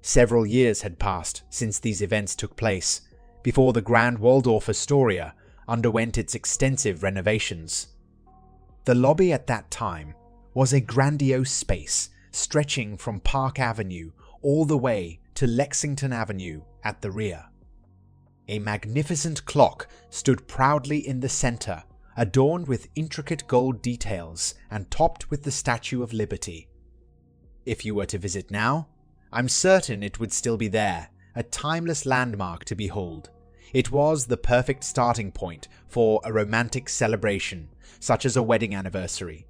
Several years had passed since these events took place, before the grand Waldorf Astoria underwent its extensive renovations. The lobby at that time was a grandiose space stretching from Park Avenue all the way to Lexington Avenue at the rear. A magnificent clock stood proudly in the center, adorned with intricate gold details and topped with the Statue of Liberty. If you were to visit now, I'm certain it would still be there, a timeless landmark to behold. It was the perfect starting point for a romantic celebration, such as a wedding anniversary.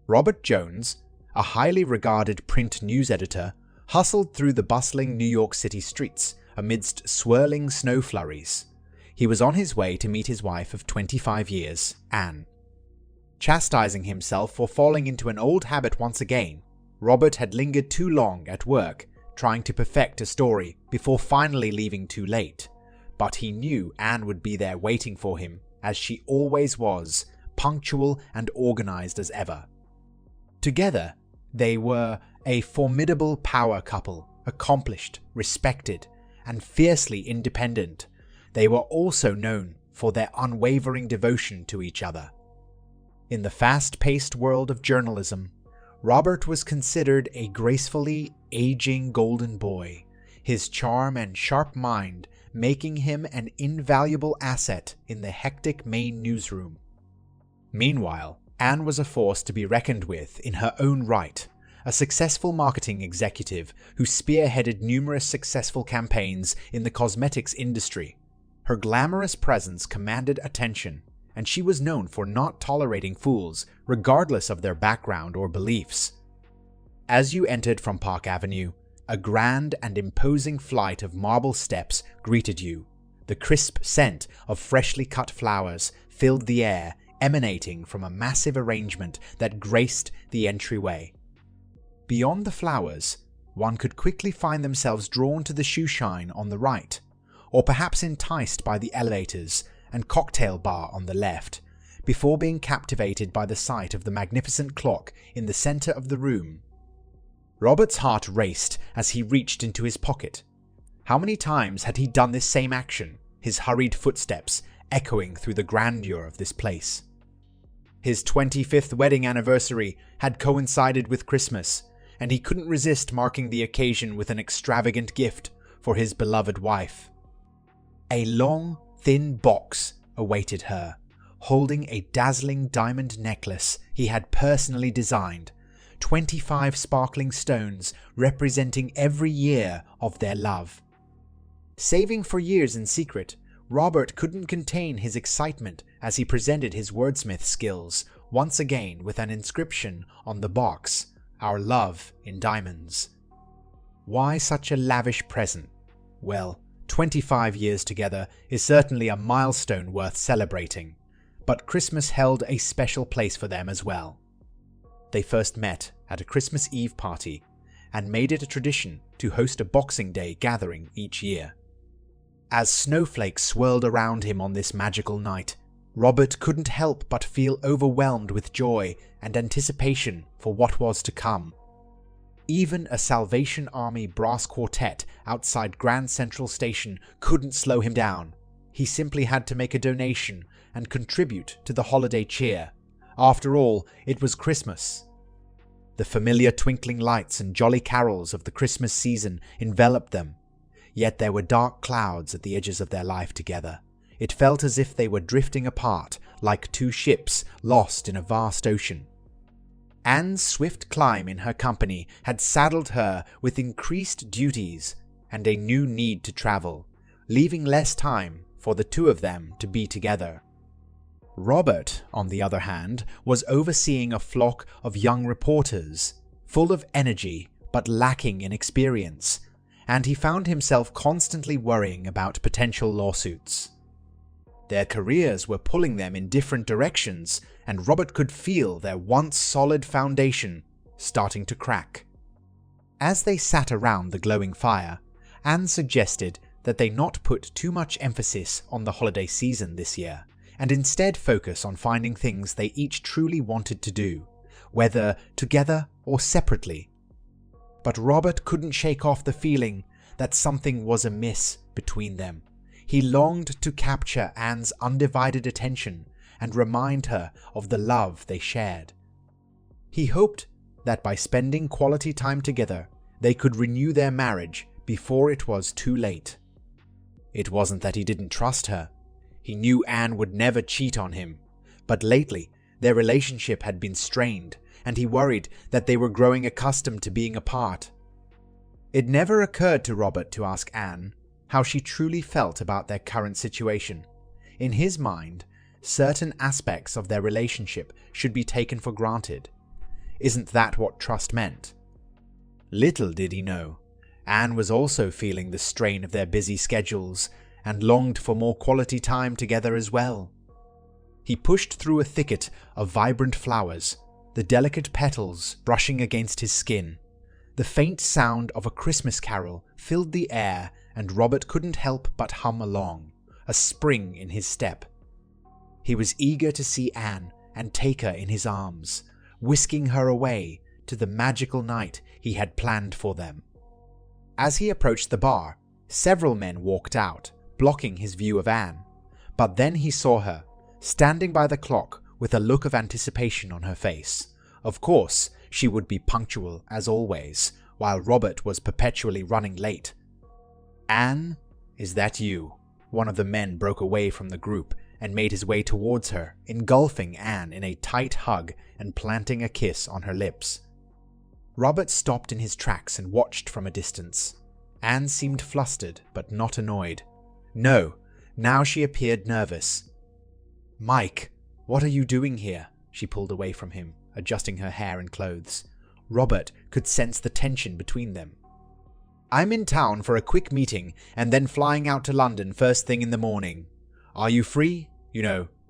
Robert Jones, a highly regarded print news editor, hustled through the bustling New York City streets amidst swirling snow flurries. He was on his way to meet his wife of 25 years, Anne. Chastising himself for falling into an old habit once again, Robert had lingered too long at work, trying to perfect a story before finally leaving too late. But he knew Anne would be there waiting for him, as she always was, punctual and organized as ever. Together, they were a formidable power couple, accomplished, respected, and fiercely independent. They were also known for their unwavering devotion to each other. In the fast-paced world of journalism, Robert was considered a gracefully aging golden boy, his charm and sharp mind making him an invaluable asset in the hectic main newsroom. Meanwhile, Anne was a force to be reckoned with in her own right, a successful marketing executive who spearheaded numerous successful campaigns in the cosmetics industry. Her glamorous presence commanded attention, and she was known for not tolerating fools, regardless of their background or beliefs. As you entered from Park Avenue, a grand and imposing flight of marble steps greeted you. The crisp scent of freshly cut flowers filled the air, emanating from a massive arrangement that graced the entryway. Beyond the flowers, one could quickly find themselves drawn to the shoe shine on the right, or perhaps enticed by the elevators and cocktail bar on the left, before being captivated by the sight of the magnificent clock in the center of the room. Robert's heart raced as he reached into his pocket. How many times had he done this same action, his hurried footsteps echoing through the grandeur of this place? His 25th wedding anniversary had coincided with Christmas, and he couldn't resist marking the occasion with an extravagant gift for his beloved wife. A long, thin box awaited her, holding a dazzling diamond necklace he had personally designed, 25 sparkling stones representing every year of their love. Saving for years in secret, Robert couldn't contain his excitement as he presented his wordsmith skills, once again with an inscription on the box, "Our love in diamonds." Why such a lavish present? Well, 25 years together is certainly a milestone worth celebrating, but Christmas held a special place for them as well. They first met at a Christmas Eve party and made it a tradition to host a Boxing Day gathering each year. As snowflakes swirled around him on this magical night, Robert couldn't help but feel overwhelmed with joy and anticipation for what was to come. Even a Salvation Army brass quartet outside Grand Central Station couldn't slow him down. He simply had to make a donation and contribute to the holiday cheer. After all, it was Christmas. The familiar twinkling lights and jolly carols of the Christmas season enveloped them, yet there were dark clouds at the edges of their life together. It felt as if they were drifting apart, like two ships lost in a vast ocean. Anne's swift climb in her company had saddled her with increased duties and a new need to travel, leaving less time for the two of them to be together. Robert, on the other hand, was overseeing a flock of young reporters, full of energy but lacking in experience, and he found himself constantly worrying about potential lawsuits. Their careers were pulling them in different directions, and Robert could feel their once solid foundation starting to crack. As they sat around the glowing fire, Anne suggested that they not put too much emphasis on the holiday season this year, and instead focus on finding things they each truly wanted to do, whether together or separately. But Robert couldn't shake off the feeling that something was amiss between them. He longed to capture Anne's undivided attention and remind her of the love they shared. He hoped that by spending quality time together, they could renew their marriage before it was too late. It wasn't that he didn't trust her. He knew Anne would never cheat on him. But lately, their relationship had been strained, and he worried that they were growing accustomed to being apart. It never occurred to Robert to ask Anne how she truly felt about their current situation. In his mind, certain aspects of their relationship should be taken for granted. Isn't that what trust meant? Little did he know, Anne was also feeling the strain of their busy schedules and longed for more quality time together as well. He pushed through a thicket of vibrant flowers, the delicate petals brushing against his skin. The faint sound of a Christmas carol filled the air, and Robert couldn't help but hum along, a spring in his step. He was eager to see Anne and take her in his arms, whisking her away to the magical night he had planned for them. As he approached the bar, several men walked out, blocking his view of Anne. But then he saw her, standing by the clock with a look of anticipation on her face. Of course, she would be punctual as always, while Robert was perpetually running late. "Anne, is that you?" One of the men broke away from the group and made his way towards her, engulfing Anne in a tight hug and planting a kiss on her lips. Robert stopped in his tracks and watched from a distance. Anne seemed flustered, but not annoyed. No, now she appeared nervous. "Mike, what are you doing here?" She pulled away from him, adjusting her hair and clothes. Robert could sense the tension between them. "I'm in town for a quick meeting and then flying out to London first thing in the morning. Are you free?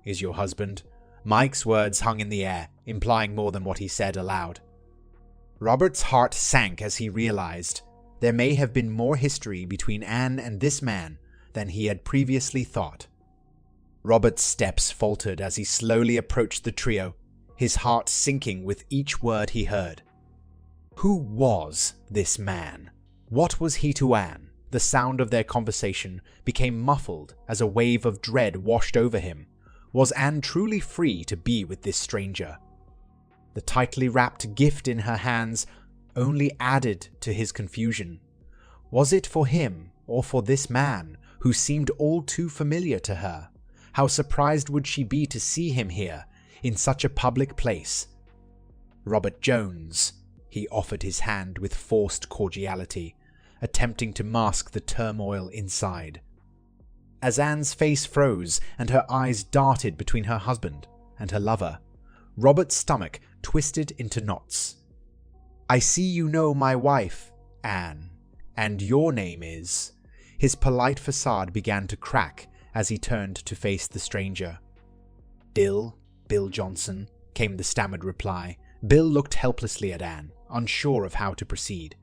Is your husband?" Mike's words hung in the air, implying more than what he said aloud. Robert's heart sank as he realized there may have been more history between Anne and this man than he had previously thought. Robert's steps faltered as he slowly approached the trio, his heart sinking with each word he heard. Who was this man? What was he to Anne? The sound of their conversation became muffled as a wave of dread washed over him. Was Anne truly free to be with this stranger? The tightly wrapped gift in her hands only added to his confusion. Was it for him or for this man who seemed all too familiar to her? How surprised would she be to see him here, in such a public place? "Robert Jones," he offered his hand with forced cordiality, attempting to mask the turmoil inside. As Anne's face froze and her eyes darted between her husband and her lover, Robert's stomach twisted into knots. "I see you know my wife, Anne, and your name is..." His polite facade began to crack as he turned to face the stranger. Bill Johnson," came the stammered reply. Bill looked helplessly at Anne, unsure of how to proceed.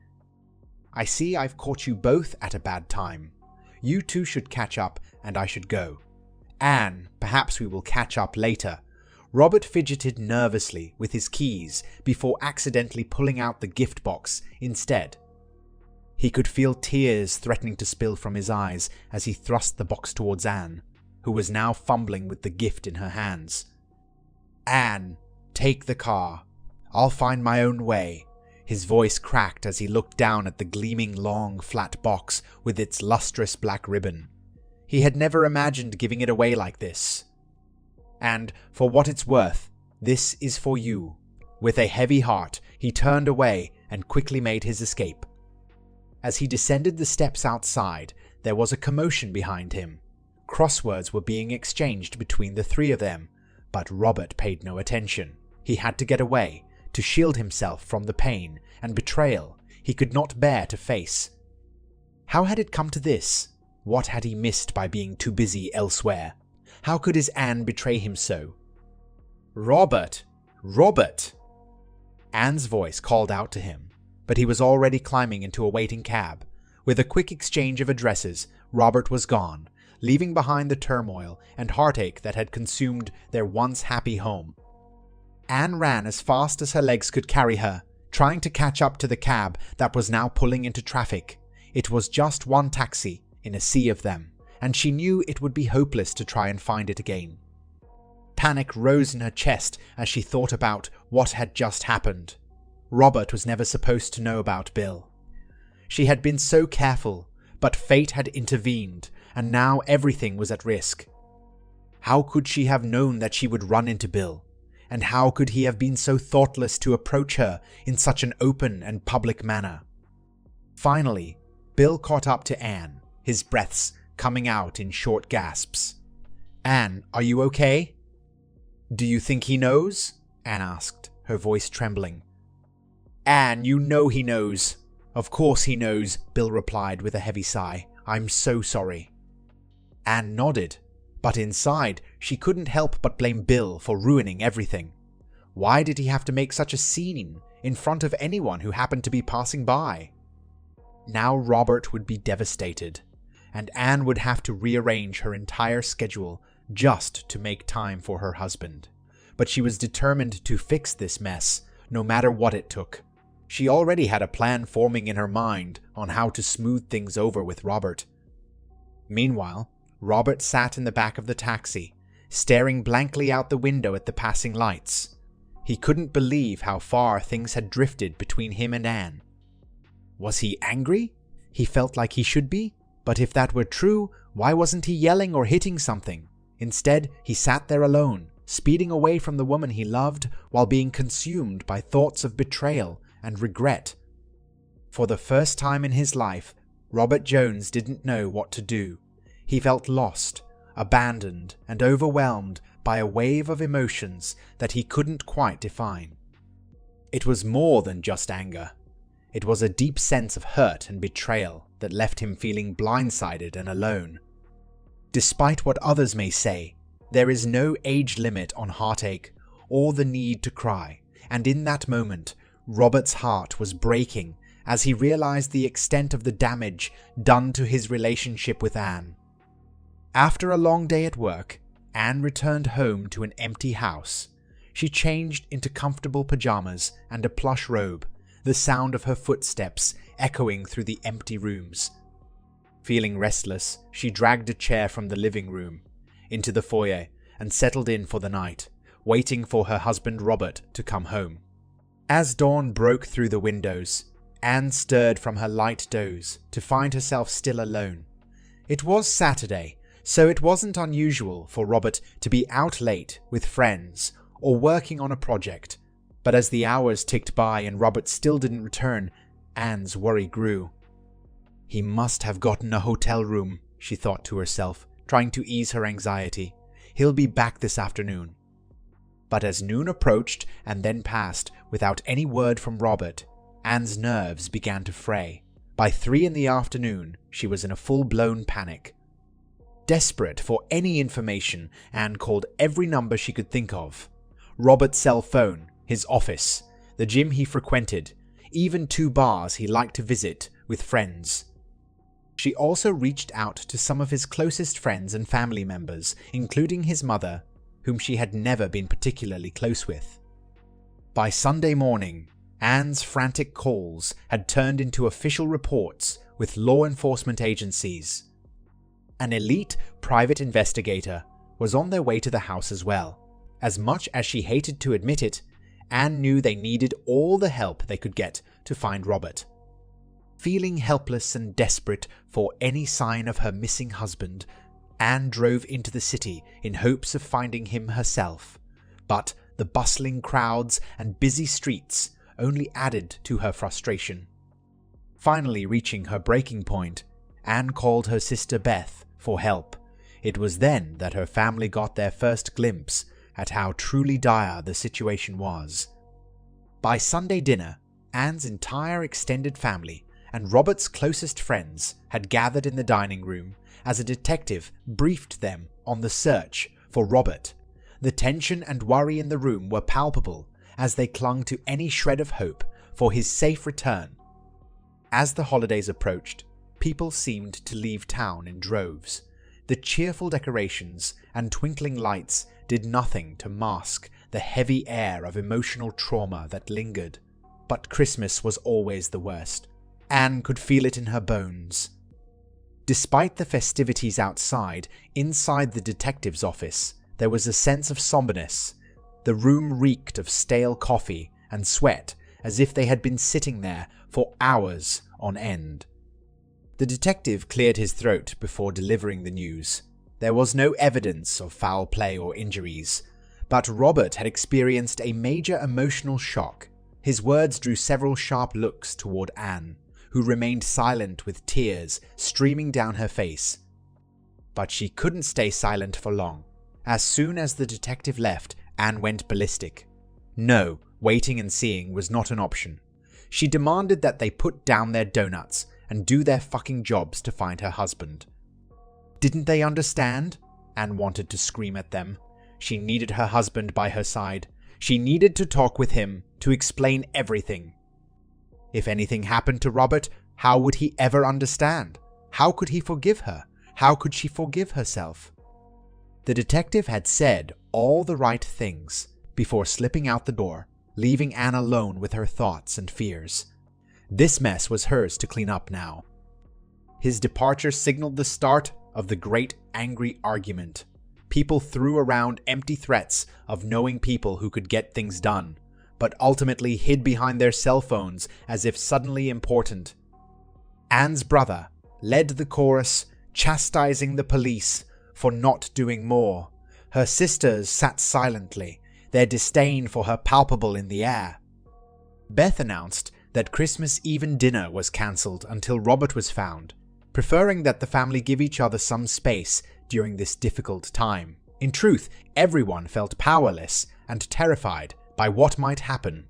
"I see I've caught you both at a bad time. You two should catch up and I should go. Anne, perhaps we will catch up later." Robert fidgeted nervously with his keys before accidentally pulling out the gift box instead. He could feel tears threatening to spill from his eyes as he thrust the box towards Anne, who was now fumbling with the gift in her hands. "Anne, take the car. I'll find my own way." His voice cracked as he looked down at the gleaming long, flat box with its lustrous black ribbon. He had never imagined giving it away like this. "And, for what it's worth, this is for you." With a heavy heart, he turned away and quickly made his escape. As he descended the steps outside, there was a commotion behind him. Crosswords were being exchanged between the three of them, but Robert paid no attention. He had to get away, to shield himself from the pain and betrayal he could not bear to face. How had it come to this? What had he missed by being too busy elsewhere? How could his Anne betray him so? "Robert! Robert!" Anne's voice called out to him, but he was already climbing into a waiting cab. With a quick exchange of addresses, Robert was gone, leaving behind the turmoil and heartache that had consumed their once happy home. Anne ran as fast as her legs could carry her, trying to catch up to the cab that was now pulling into traffic. It was just one taxi in a sea of them, and she knew it would be hopeless to try and find it again. Panic rose in her chest as she thought about what had just happened. Robert was never supposed to know about Bill. She had been so careful, but fate had intervened, and now everything was at risk. How could she have known that she would run into Bill? And how could he have been so thoughtless to approach her in such an open and public manner? Finally, Bill caught up to Anne, his breaths coming out in short gasps. "Anne, are you okay?" "Do you think he knows?" Anne asked, her voice trembling. "Anne, you know he knows." "Of course he knows," Bill replied with a heavy sigh. "I'm so sorry." Anne nodded, but inside she couldn't help but blame Bill for ruining everything. Why did he have to make such a scene in front of anyone who happened to be passing by? Now Robert would be devastated, and Anne would have to rearrange her entire schedule just to make time for her husband. But she was determined to fix this mess, no matter what it took. She already had a plan forming in her mind on how to smooth things over with Robert. Meanwhile, Robert sat in the back of the taxi, staring blankly out the window at the passing lights. He couldn't believe how far things had drifted between him and Anne. Was he angry? He felt like he should be, but if that were true, why wasn't he yelling or hitting something? Instead, he sat there alone, speeding away from the woman he loved while being consumed by thoughts of betrayal and regret. For the first time in his life, Robert Jones didn't know what to do. He felt lost, abandoned, and overwhelmed by a wave of emotions that he couldn't quite define. It was more than just anger. It was a deep sense of hurt and betrayal that left him feeling blindsided and alone. Despite what others may say, there is no age limit on heartache or the need to cry, and in that moment, Robert's heart was breaking as he realized the extent of the damage done to his relationship with Anne. After a long day at work, Anne returned home to an empty house. She changed into comfortable pajamas and a plush robe, the sound of her footsteps echoing through the empty rooms. Feeling restless, she dragged a chair from the living room into the foyer and settled in for the night, waiting for her husband Robert to come home. As dawn broke through the windows, Anne stirred from her light doze to find herself still alone. It was Saturday, so it wasn't unusual for Robert to be out late with friends or working on a project, but as the hours ticked by and Robert still didn't return, Anne's worry grew. He must have gotten a hotel room, she thought to herself, trying to ease her anxiety. He'll be back this afternoon. But as noon approached and then passed without any word from Robert, Anne's nerves began to fray. By 3 p.m, she was in a full-blown panic. Desperate for any information, Anne called every number she could think of. Robert's cell phone, his office, the gym he frequented, even 2 bars he liked to visit with friends. She also reached out to some of his closest friends and family members, including his mother, whom she had never been particularly close with. By Sunday morning, Anne's frantic calls had turned into official reports with law enforcement agencies. An elite private investigator was on their way to the house as well. As much as she hated to admit it, Anne knew they needed all the help they could get to find Robert. Feeling helpless and desperate for any sign of her missing husband, Anne drove into the city in hopes of finding him herself. But the bustling crowds and busy streets only added to her frustration. Finally reaching her breaking point, Anne called her sister Beth for help. It was then that her family got their first glimpse at how truly dire the situation was. By Sunday dinner, Anne's entire extended family and Robert's closest friends had gathered in the dining room as a detective briefed them on the search for Robert. The tension and worry in the room were palpable as they clung to any shred of hope for his safe return. As the holidays approached, people seemed to leave town in droves. The cheerful decorations and twinkling lights did nothing to mask the heavy air of emotional trauma that lingered. But Christmas was always the worst. Anne could feel it in her bones. Despite the festivities outside, inside the detective's office, there was a sense of somberness. The room reeked of stale coffee and sweat, as if they had been sitting there for hours on end. The detective cleared his throat before delivering the news. There was no evidence of foul play or injuries, but Robert had experienced a major emotional shock. His words drew several sharp looks toward Anne, who remained silent with tears streaming down her face. But she couldn't stay silent for long. As soon as the detective left, Anne went ballistic. No, waiting and seeing was not an option. She demanded that they put down their donuts and do their fucking jobs to find her husband. Didn't they understand? Anne wanted to scream at them. She needed her husband by her side. She needed to talk with him, to explain everything. If anything happened to Robert, how would he ever understand? How could he forgive her? How could she forgive herself? The detective had said all the right things before slipping out the door, leaving Anne alone with her thoughts and fears. This mess was hers to clean up now. His departure signaled the start of the great angry argument. People threw around empty threats of knowing people who could get things done, but ultimately hid behind their cell phones as if suddenly important. Anne's brother led the chorus, chastising the police for not doing more. Her sisters sat silently, their disdain for her palpable in the air. Beth announced that Christmas Eve dinner was cancelled until Robert was found, preferring that the family give each other some space during this difficult time. In truth, everyone felt powerless and terrified by what might happen.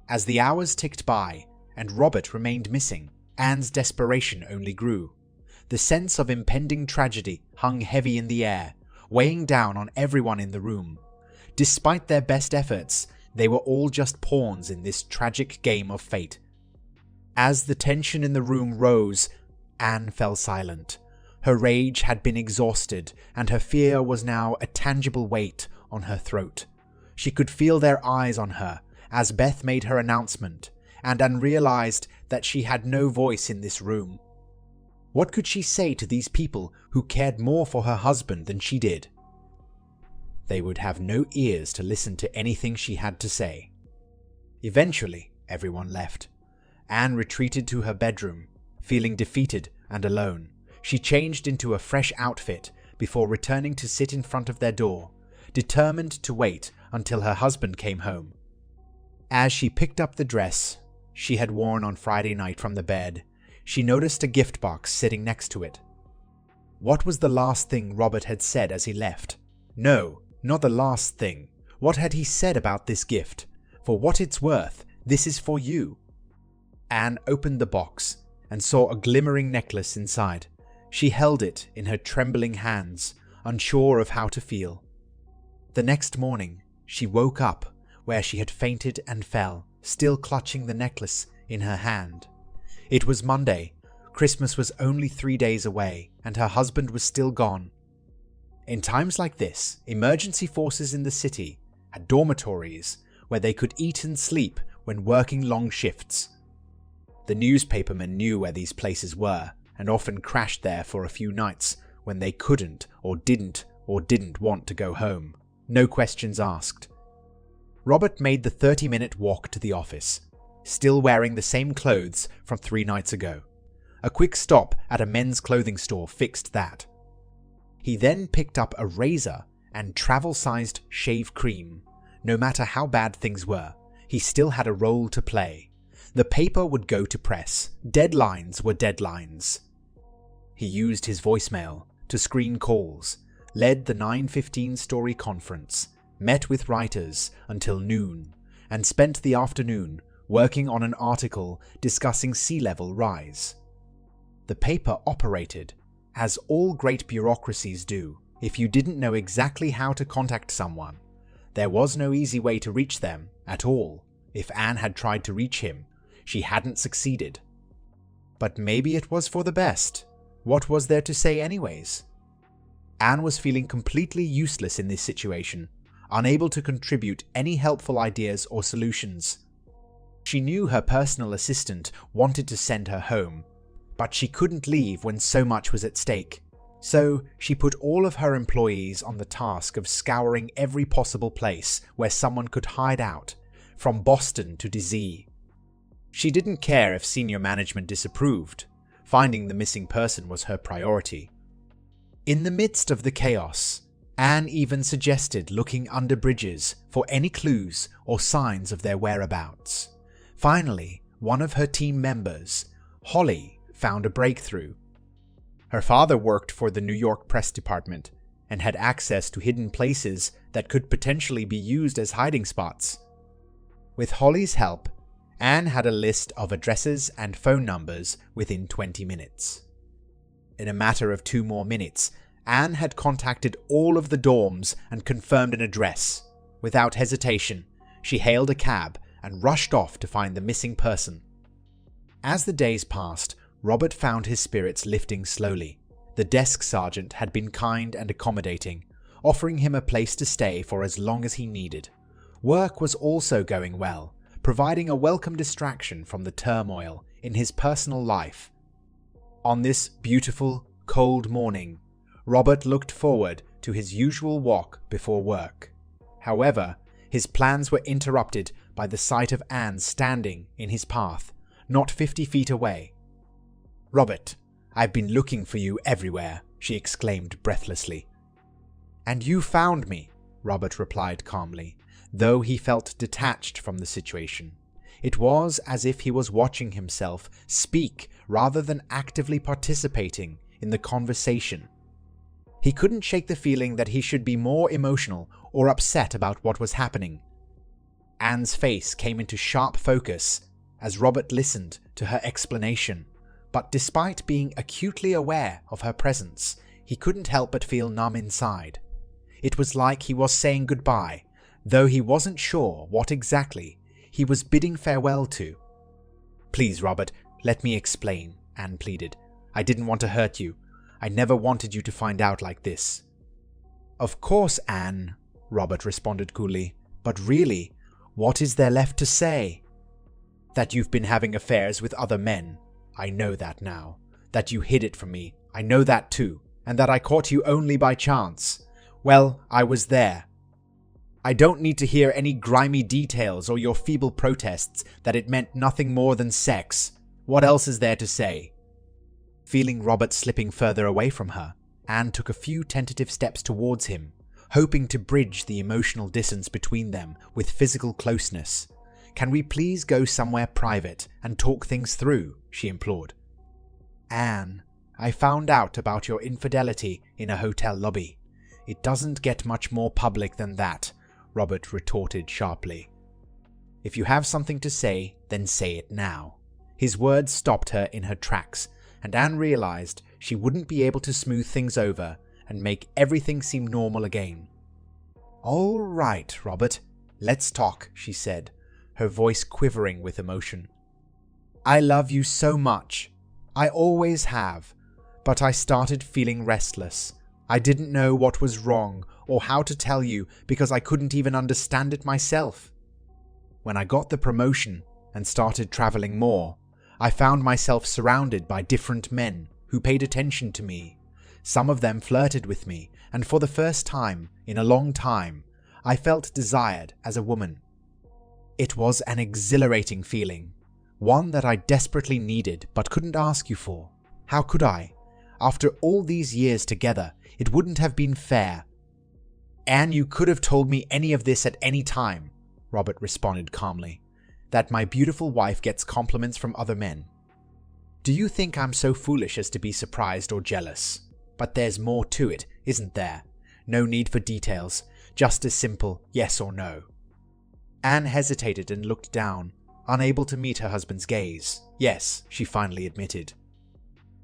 As the hours ticked by and Robert remained missing, Anne's desperation only grew. The sense of impending tragedy hung heavy in the air, weighing down on everyone in the room. Despite their best efforts, they were all just pawns in this tragic game of fate. As the tension in the room rose, Anne fell silent. Her rage had been exhausted, and her fear was now a tangible weight on her throat. She could feel their eyes on her as Beth made her announcement, and Anne realized that she had no voice in this room. What could she say to these people who cared more for her husband than she did? They would have no ears to listen to anything she had to say. Eventually, everyone left. Anne retreated to her bedroom, feeling defeated and alone. She changed into a fresh outfit before returning to sit in front of their door, determined to wait until her husband came home. As she picked up the dress she had worn on Friday night from the bed, she noticed a gift box sitting next to it. What was the last thing Robert had said as he left? No, not the last thing. What had he said about this gift? For what it's worth, this is for you. Anne opened the box and saw a glimmering necklace inside. She held it in her trembling hands, unsure of how to feel. The next morning, she woke up where she had fainted and fell, still clutching the necklace in her hand. It was Monday. Christmas was only 3 days away, and her husband was still gone. In times like this, emergency forces in the city had dormitories where they could eat and sleep when working long shifts. The newspapermen knew where these places were, and often crashed there for a few nights when they couldn't or didn't want to go home. No questions asked. Robert made the 30-minute walk to the office, still wearing the same clothes from 3 nights ago. A quick stop at a men's clothing store fixed that. He then picked up a razor and travel-sized shave cream. No matter how bad things were, he still had a role to play. The paper would go to press. Deadlines were deadlines. He used his voicemail to screen calls, led the 9:15 story conference, met with writers until noon, and spent the afternoon working on an article discussing sea level rise. The paper operated, as all great bureaucracies do. If you didn't know exactly how to contact someone, there was no easy way to reach them at all. If Anne had tried to reach him, she hadn't succeeded. But maybe it was for the best. What was there to say anyways? Anne was feeling completely useless in this situation, unable to contribute any helpful ideas or solutions. She knew her personal assistant wanted to send her home, but she couldn't leave when so much was at stake. So she put all of her employees on the task of scouring every possible place where someone could hide out, from Boston to DC. She didn't care if senior management disapproved. Finding the missing person was her priority. In the midst of the chaos, Anne even suggested looking under bridges for any clues or signs of their whereabouts. Finally, one of her team members, Holly, found a breakthrough. Her father worked for the New York Press Department and had access to hidden places that could potentially be used as hiding spots. With Holly's help, Anne had a list of addresses and phone numbers within 20 minutes. In a matter of 2 more minutes, Anne had contacted all of the dorms and confirmed an address. Without hesitation, she hailed a cab and rushed off to find the missing person. As the days passed, Robert found his spirits lifting slowly. The desk sergeant had been kind and accommodating, offering him a place to stay for as long as he needed. Work was also going well, providing a welcome distraction from the turmoil in his personal life. On this beautiful, cold morning, Robert looked forward to his usual walk before work. However, his plans were interrupted by the sight of Anne standing in his path, not 50 feet away. "Robert, I've been looking for you everywhere," she exclaimed breathlessly. "And you found me," Robert replied calmly, though he felt detached from the situation. It was as if he was watching himself speak rather than actively participating in the conversation. He couldn't shake the feeling that he should be more emotional or upset about what was happening. Anne's face came into sharp focus as Robert listened to her explanation, but despite being acutely aware of her presence, he couldn't help but feel numb inside. It was like he was saying goodbye, though he wasn't sure what exactly he was bidding farewell to. "Please, Robert, let me explain," Anne pleaded. "I didn't want to hurt you. I never wanted you to find out like this." "Of course, Anne," Robert responded coolly. "But really, what is there left to say?" "That you've been having affairs with other men. I know that now. That you hid it from me. I know that too. And that I caught you only by chance. Well, I was there. I don't need to hear any grimy details or your feeble protests that it meant nothing more than sex. What else is there to say?" Feeling Robert slipping further away from her, Anne took a few tentative steps towards him, hoping to bridge the emotional distance between them with physical closeness. "Can we please go somewhere private and talk things through?" she implored. "Anne, I found out about your infidelity in a hotel lobby. It doesn't get much more public than that," Robert retorted sharply. "If you have something to say, then say it now." His words stopped her in her tracks, and Anne realized she wouldn't be able to smooth things over and make everything seem normal again. "All right, Robert, let's talk," she said, her voice quivering with emotion. "I love you so much. I always have. But I started feeling restless. I didn't know what was wrong or how to tell you because I couldn't even understand it myself. When I got the promotion and started traveling more, I found myself surrounded by different men who paid attention to me. Some of them flirted with me, and for the first time in a long time, I felt desired as a woman. It was an exhilarating feeling, one that I desperately needed but couldn't ask you for. How could I? After all these years together, it wouldn't have been fair." "Anne, you could have told me any of this at any time," Robert responded calmly. "That my beautiful wife gets compliments from other men. Do you think I'm so foolish as to be surprised or jealous? But there's more to it, isn't there? No need for details, just a simple yes or no." Anne hesitated and looked down, unable to meet her husband's gaze. "Yes," she finally admitted.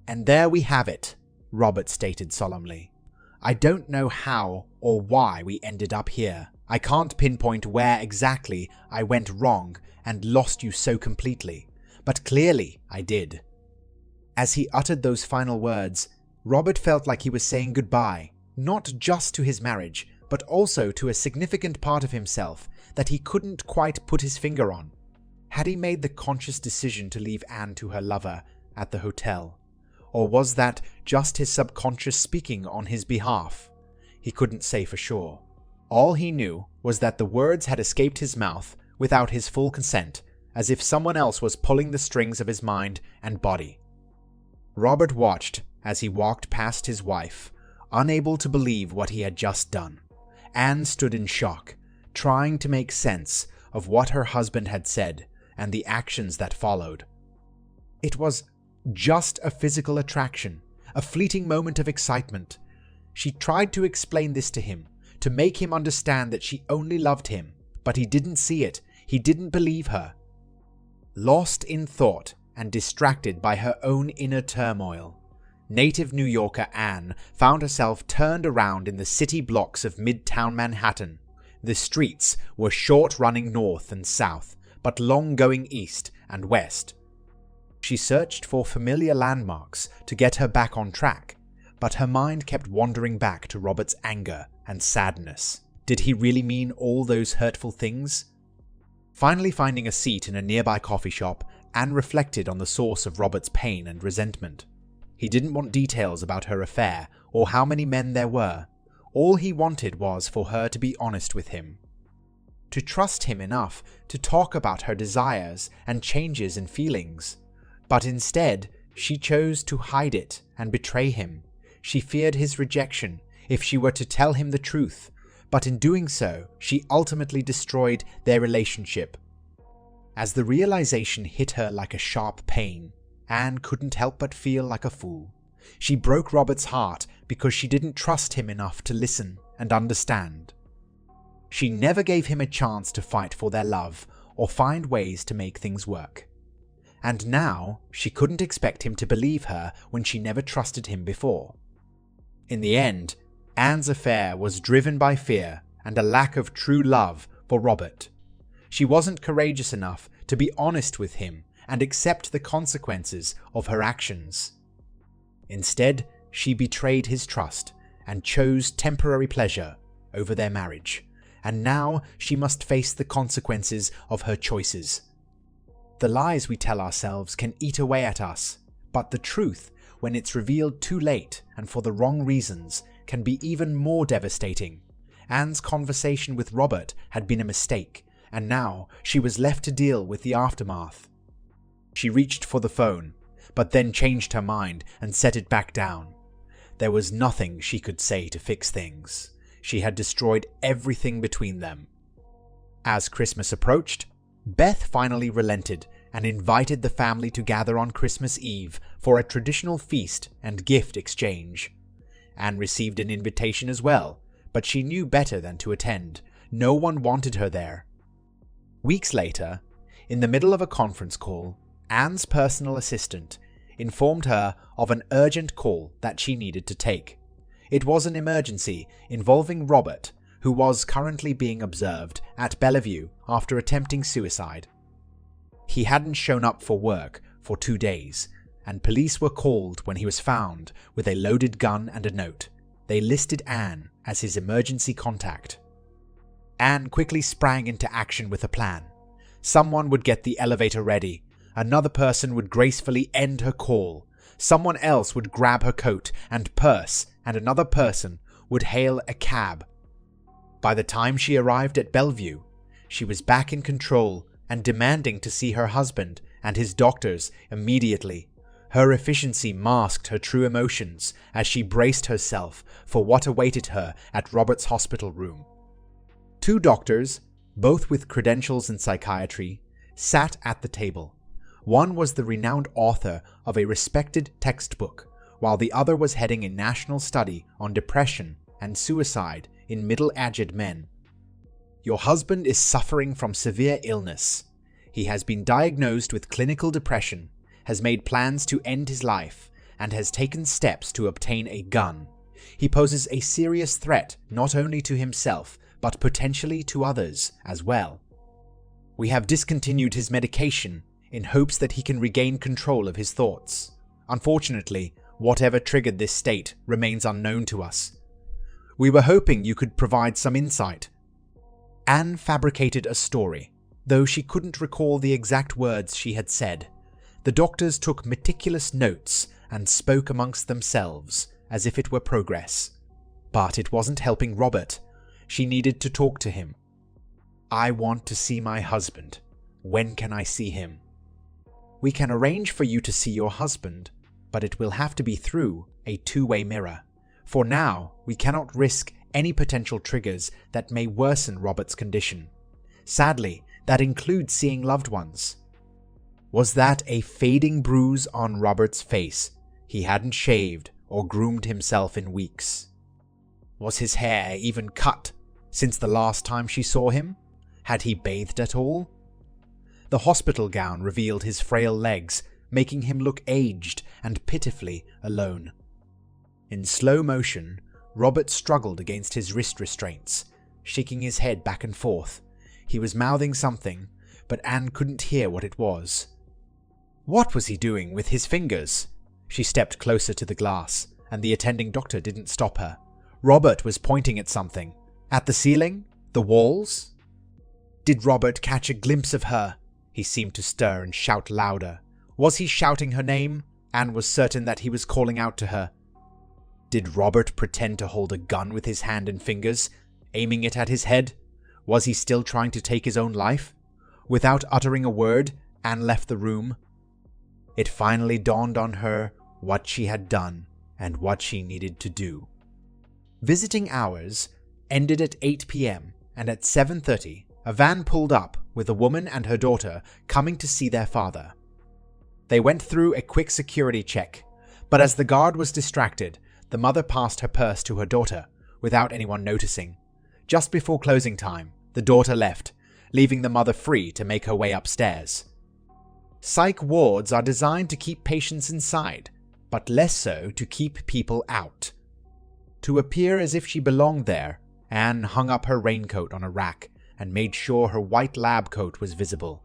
"And there we have it," Robert stated solemnly. "I don't know how or why we ended up here. I can't pinpoint where exactly I went wrong and lost you so completely, but clearly I did." As he uttered those final words, Robert felt like he was saying goodbye, not just to his marriage, but also to a significant part of himself that he couldn't quite put his finger on. Had he made the conscious decision to leave Anne to her lover at the hotel? Or was that just his subconscious speaking on his behalf? He couldn't say for sure. All he knew was that the words had escaped his mouth without his full consent, as if someone else was pulling the strings of his mind and body. Robert watched as he walked past his wife, unable to believe what he had just done. Anne stood in shock, trying to make sense of what her husband had said and the actions that followed. It was just a physical attraction, a fleeting moment of excitement. She tried to explain this to him, to make him understand that she only loved him, but he didn't see it. He didn't believe her. Lost in thought and distracted by her own inner turmoil, native New Yorker Anne found herself turned around in the city blocks of Midtown Manhattan. The streets were short running north and south, but long going east and west. She searched for familiar landmarks to get her back on track, but her mind kept wandering back to Robert's anger and sadness. Did he really mean all those hurtful things? Finally finding a seat in a nearby coffee shop, Anne reflected on the source of Robert's pain and resentment. He didn't want details about her affair or how many men there were. All he wanted was for her to be honest with him, to trust him enough to talk about her desires and changes in feelings. But instead, she chose to hide it and betray him. She feared his rejection if she were to tell him the truth, but in doing so, she ultimately destroyed their relationship. As the realization hit her like a sharp pain, Anne couldn't help but feel like a fool. She broke Robert's heart because she didn't trust him enough to listen and understand. She never gave him a chance to fight for their love or find ways to make things work. And now, she couldn't expect him to believe her when she never trusted him before. In the end, Anne's affair was driven by fear and a lack of true love for Robert. She wasn't courageous enough to be honest with him and accept the consequences of her actions. Instead, she betrayed his trust and chose temporary pleasure over their marriage, and now she must face the consequences of her choices. The lies we tell ourselves can eat away at us, but the truth, when it's revealed too late and for the wrong reasons, can be even more devastating. Anne's conversation with Robert had been a mistake, and now she was left to deal with the aftermath. She reached for the phone, but then changed her mind and set it back down. There was nothing she could say to fix things. She had destroyed everything between them. As Christmas approached, Beth finally relented and invited the family to gather on Christmas Eve for a traditional feast and gift exchange. Anne received an invitation as well, but she knew better than to attend. No one wanted her there. Weeks later, in the middle of a conference call, Anne's personal assistant informed her of an urgent call that she needed to take. It was an emergency involving Robert, who was currently being observed at Bellevue after attempting suicide. He hadn't shown up for work for 2 days, and police were called when he was found with a loaded gun and a note. They listed Anne as his emergency contact. Anne quickly sprang into action with a plan. Someone would get the elevator ready. Another person would gracefully end her call. Someone else would grab her coat and purse, and another person would hail a cab. By the time she arrived at Bellevue, she was back in control and demanding to see her husband and his doctors immediately. Her efficiency masked her true emotions as she braced herself for what awaited her at Robert's hospital room. 2 doctors, both with credentials in psychiatry, sat at the table. One was the renowned author of a respected textbook, while the other was heading a national study on depression and suicide in middle-aged men. Your husband is suffering from severe illness. He has been diagnosed with clinical depression, has made plans to end his life, and has taken steps to obtain a gun. He poses a serious threat not only to himself, but potentially to others as well. We have discontinued his medication in hopes that he can regain control of his thoughts. Unfortunately, whatever triggered this state remains unknown to us. We were hoping you could provide some insight. Anne fabricated a story. Though she couldn't recall the exact words she had said, the doctors took meticulous notes and spoke amongst themselves as if it were progress. But it wasn't helping Robert. She needed to talk to him. "I want to see my husband. When can I see him?" "We can arrange for you to see your husband, but it will have to be through a two-way mirror. For now, we cannot risk any potential triggers that may worsen Robert's condition. Sadly, that includes seeing loved ones." Was that a fading bruise on Robert's face? He hadn't shaved or groomed himself in weeks. Was his hair even cut since the last time she saw him? Had he bathed at all? The hospital gown revealed his frail legs, making him look aged and pitifully alone. In slow motion, Robert struggled against his wrist restraints, shaking his head back and forth. He was mouthing something, but Anne couldn't hear what it was. What was he doing with his fingers? She stepped closer to the glass, and the attending doctor didn't stop her. Robert was pointing at something. At the ceiling? The walls? Did Robert catch a glimpse of her? He seemed to stir and shout louder. Was he shouting her name? Anne was certain that he was calling out to her. Did Robert pretend to hold a gun with his hand and fingers, aiming it at his head? Was he still trying to take his own life? Without uttering a word, Anne left the room. It finally dawned on her what she had done and what she needed to do. Visiting hours ended at 8 p.m. and at 7:30, a van pulled up with a woman and her daughter coming to see their father. They went through a quick security check, but as the guard was distracted, the mother passed her purse to her daughter without anyone noticing. Just before closing time, the daughter left, leaving the mother free to make her way upstairs. Psych wards are designed to keep patients inside, but less so to keep people out. To appear as if she belonged there, Anne hung up her raincoat on a rack and made sure her white lab coat was visible.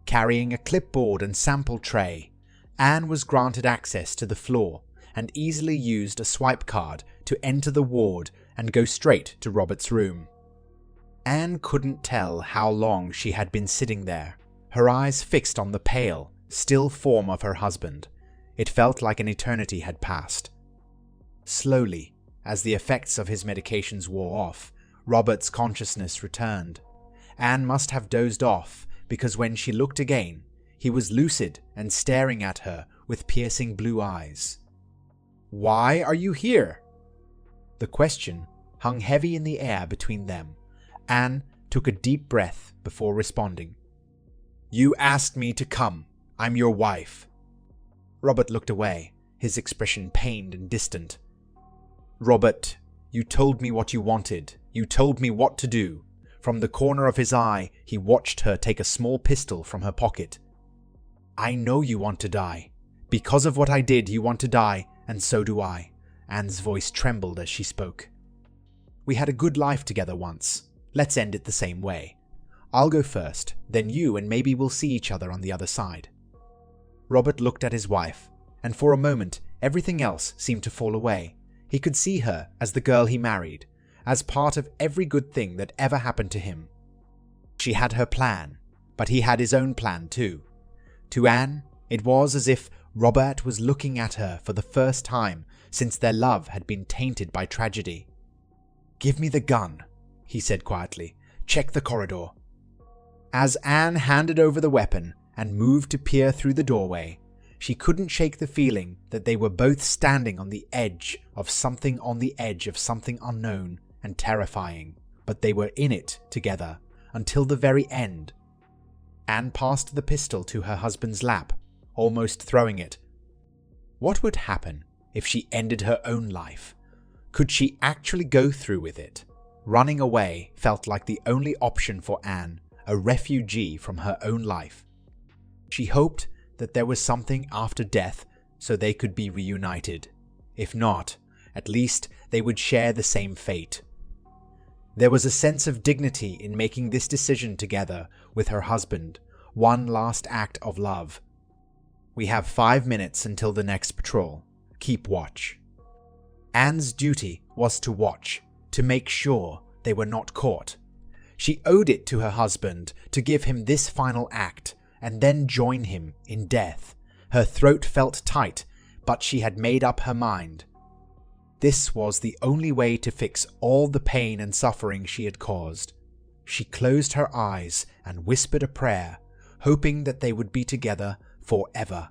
Carrying a clipboard and sample tray, Anne was granted access to the floor and easily used a swipe card to enter the ward and go straight to Robert's room. Anne couldn't tell how long she had been sitting there, her eyes fixed on the pale, still form of her husband. It felt like an eternity had passed. Slowly, as the effects of his medications wore off, Robert's consciousness returned. Anne must have dozed off, because when she looked again, he was lucid and staring at her with piercing blue eyes. "Why are you here?" The question hung heavy in the air between them. Anne took a deep breath before responding. "You asked me to come. I'm your wife." Robert looked away, his expression pained and distant. "Robert, you told me what you wanted. You told me what to do." From the corner of his eye, he watched her take a small pistol from her pocket. "I know you want to die. Because of what I did, you want to die, and so do I." Anne's voice trembled as she spoke. "We had a good life together once. Let's end it the same way. I'll go first, then you, and maybe we'll see each other on the other side." Robert looked at his wife, and for a moment, everything else seemed to fall away. He could see her as the girl he married, as part of every good thing that ever happened to him. She had her plan, but he had his own plan too. To Anne, it was as if Robert was looking at her for the first time since their love had been tainted by tragedy. "Give me the gun," he said quietly. "Check the corridor." As Anne handed over the weapon and moved to peer through the doorway, she couldn't shake the feeling that they were both standing on the edge of something unknown and terrifying, but they were in it together until the very end. Anne passed the pistol to her husband's lap, almost throwing it. What would happen if she ended her own life? Could she actually go through with it? Running away felt like the only option for Anne, a refugee from her own life. She hoped that there was something after death so they could be reunited. If not, at least they would share the same fate. There was a sense of dignity in making this decision together with her husband, one last act of love. "We have 5 minutes until the next patrol. Keep watch." Anne's duty was to watch, to make sure they were not caught. She owed it to her husband to give him this final act and then join him in death. Her throat felt tight, but she had made up her mind. This was the only way to fix all the pain and suffering she had caused. She closed her eyes and whispered a prayer, hoping that they would be together forever.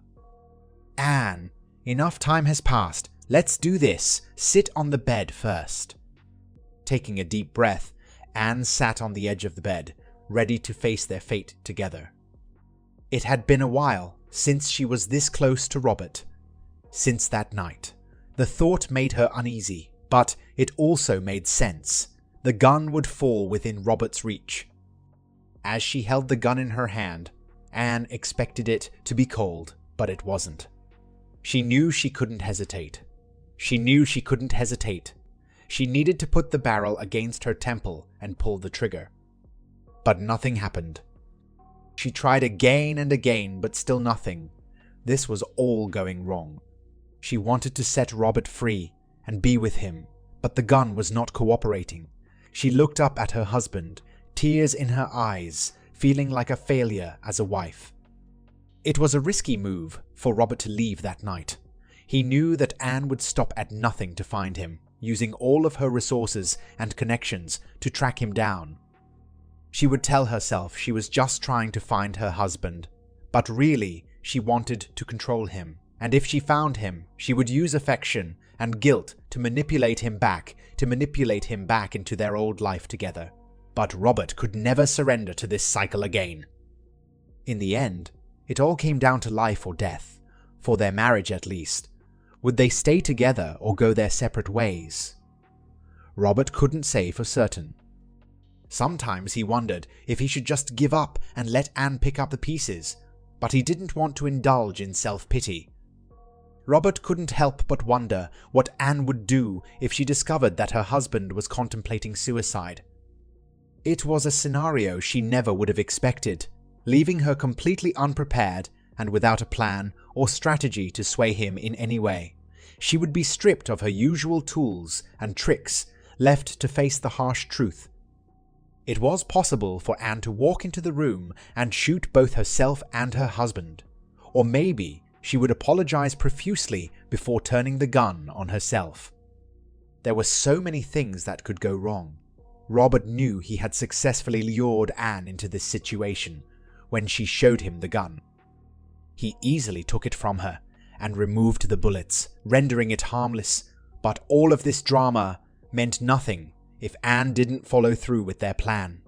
"Anne, enough time has passed. Let's do this. Sit on the bed first." Taking a deep breath, Anne sat on the edge of the bed, ready to face their fate together. It had been a while since she was this close to Robert. Since that night, the thought made her uneasy, but it also made sense. The gun would fall within Robert's reach. As she held the gun in her hand, Anne expected it to be cold, but it wasn't. She knew she couldn't hesitate. She needed to put the barrel against her temple and pull the trigger. But nothing happened. She tried again and again, but still nothing. This was all going wrong. She wanted to set Robert free and be with him, but the gun was not cooperating. She looked up at her husband, tears in her eyes, feeling like a failure as a wife. It was a risky move for Robert to leave that night. He knew that Anne would stop at nothing to find him, using all of her resources and connections to track him down. She would tell herself she was just trying to find her husband, but really she wanted to control him, and if she found him, she would use affection and guilt to manipulate him back into their old life together. But Robert could never surrender to this cycle again. In the end, it all came down to life or death, for their marriage at least. Would they stay together or go their separate ways? Robert couldn't say for certain. Sometimes he wondered if he should just give up and let Anne pick up the pieces, but he didn't want to indulge in self-pity. Robert couldn't help but wonder what Anne would do if she discovered that her husband was contemplating suicide. It was a scenario she never would have expected, leaving her completely unprepared and without a plan or strategy to sway him in any way. She would be stripped of her usual tools and tricks, left to face the harsh truth. It was possible for Anne to walk into the room and shoot both herself and her husband. Or maybe she would apologize profusely before turning the gun on herself. There were so many things that could go wrong. Robert knew he had successfully lured Anne into this situation when she showed him the gun. He easily took it from her and removed the bullets, rendering it harmless, but all of this drama meant nothing if Anne didn't follow through with their plan.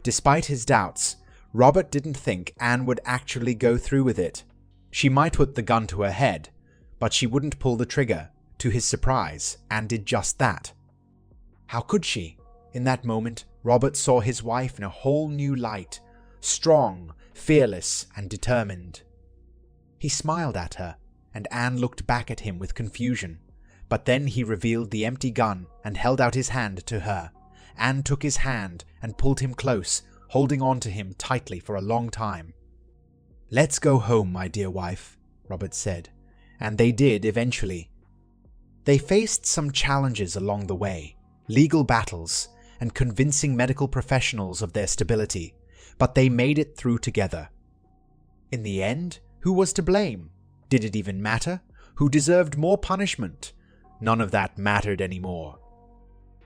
Despite his doubts, Robert didn't think Anne would actually go through with it. She might put the gun to her head, but she wouldn't pull the trigger. To his surprise, Anne did just that. How could she? In that moment, Robert saw his wife in a whole new light, strong, fearless, and determined. He smiled at her, and Anne looked back at him with confusion. But then he revealed the empty gun and held out his hand to her. Anne took his hand and pulled him close, holding on to him tightly for a long time. "Let's go home, my dear wife," Robert said, and they did eventually. They faced some challenges along the way, legal battles, and convincing medical professionals of their stability, but they made it through together. In the end, who was to blame? Did it even matter? Who deserved more punishment? None of that mattered anymore.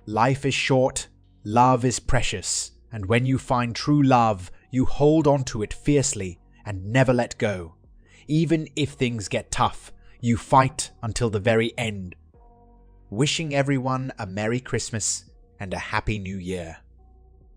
Life is short, love is precious, and when you find true love, you hold on to it fiercely and never let go. Even if things get tough, you fight until the very end. Wishing everyone a Merry Christmas and a Happy New Year.